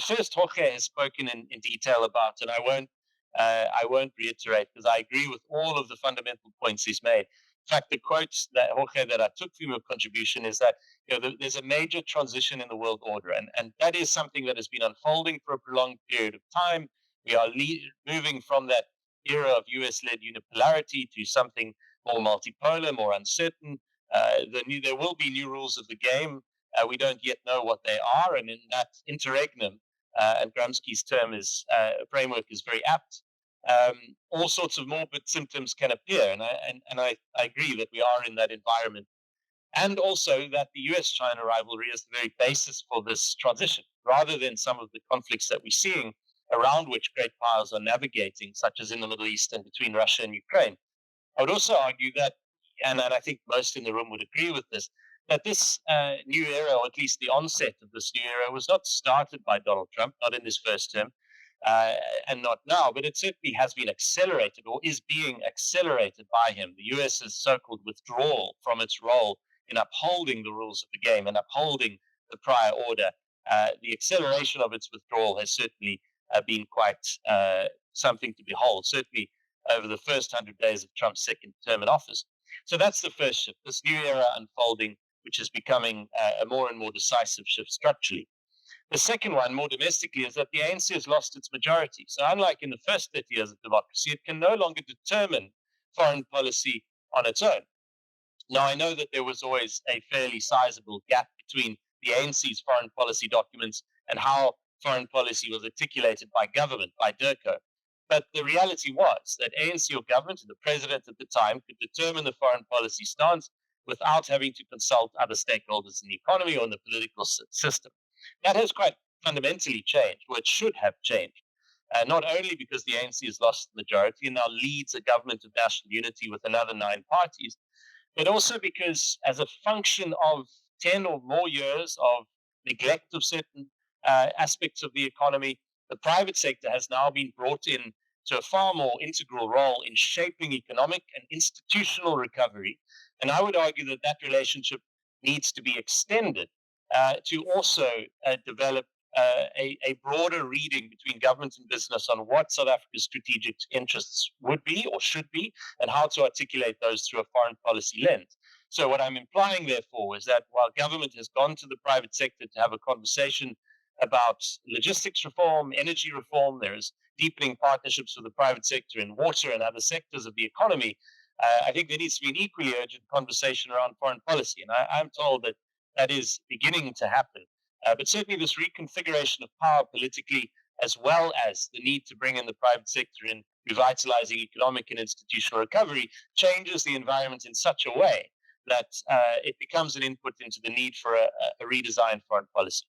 first Jorge has spoken in detail about, and I won't reiterate because I agree with all of the fundamental points he's made. In fact, the quotes that Jorge that I took from your contribution is that there's a major transition in the world order, and that is something that has been unfolding for a prolonged period of time. We are moving from that era of US-led unipolarity to something more multipolar, more uncertain. There will be new rules of the game. We don't yet know what they are, and in that interregnum, and Gramsci's term is framework is very apt. All sorts of morbid symptoms can appear, and I agree that we are in that environment, and also that the US-China rivalry is the very basis for this transition, rather than some of the conflicts that we're seeing around which great powers are navigating, such as in the Middle East and between Russia and Ukraine. I would also argue that, and I think most in the room would agree with this, that this new era, or at least the onset of this new era, was not started by Donald Trump, not in his first term, and not now, but it certainly has been accelerated or is being accelerated by him. The US's so-called withdrawal from its role in upholding the rules of the game and upholding the prior order, the acceleration of its withdrawal has certainly been quite something to behold, certainly over the first 100 days of Trump's second term in office. So that's the first shift, this new era unfolding, which is becoming a more and more decisive shift structurally. The second one, more domestically, is that the ANC has lost its majority. So unlike in the first 30 years of democracy, it can no longer determine foreign policy on its own. Now, I know that there was always a fairly sizable gap between the ANC's foreign policy documents and how foreign policy was articulated by government, by DIRCO. But the reality was that ANC or government and the president at the time could determine the foreign policy stance without having to consult other stakeholders in the economy or in the political system. That has quite fundamentally changed, or it should have changed, not only because the ANC has lost the majority and now leads a government of national unity with another 9 parties, but also because as a function of 10 or more years of neglect of certain aspects of the economy, the private sector has now been brought in to a far more integral role in shaping economic and institutional recovery. And I would argue that that relationship needs to be extended to also develop a broader reading between government and business on what South Africa's strategic interests would be or should be, and how to articulate those through a foreign policy lens. So what I'm implying, therefore, is that while government has gone to the private sector to have a conversation about logistics reform, energy reform, there is deepening partnerships with the private sector in water and other sectors of the economy, I think there needs to be an equally urgent conversation around foreign policy. And I'm told that that is beginning to happen. But certainly this reconfiguration of power politically, as well as the need to bring in the private sector in revitalizing economic and institutional recovery, changes the environment in such a way that it becomes an input into the need for a redesigned foreign policy.